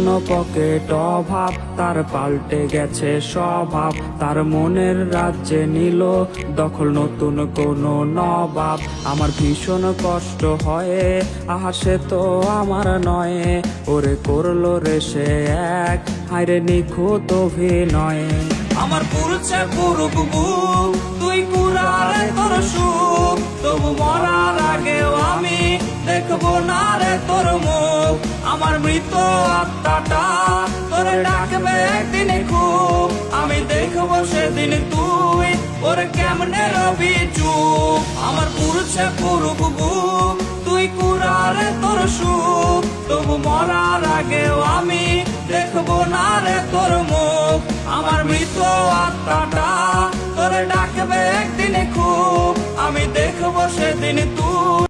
শূন্য পকেট অভাব, তার পাল্টে গেছে স্বভাব। তার মনের রাজ্যে নিল দখল নতুন কোনো নবাব। আমার ভীষণ কষ্ট হয়, আহা সে তো আমার নয়। ওরে করলো রে সে এক, হায়রে নিখুঁত অভিনয়। আমার পুরুষে পুরুক বুক, তুই পুরারে তোর সুখ। তবু মরার আগেও আমি দেখবো না রে তোর মুখ। আমার মৃত আত্মাটা তোরে ডাকবে একদিন খুব। আমি দেখবো সেদিন তুই ওরে কেমনে রবি চুপ। আমার পুরুষে পুরুক বুক, তুই কুরারে তোর সুখ। তবু মরার আগেও আমি দেখবো না রে তোর মুখ। আমার মৃত আত্মাটা তোরে ডাকবে একদিন খুব। আমি দেখবো সেদিন তুই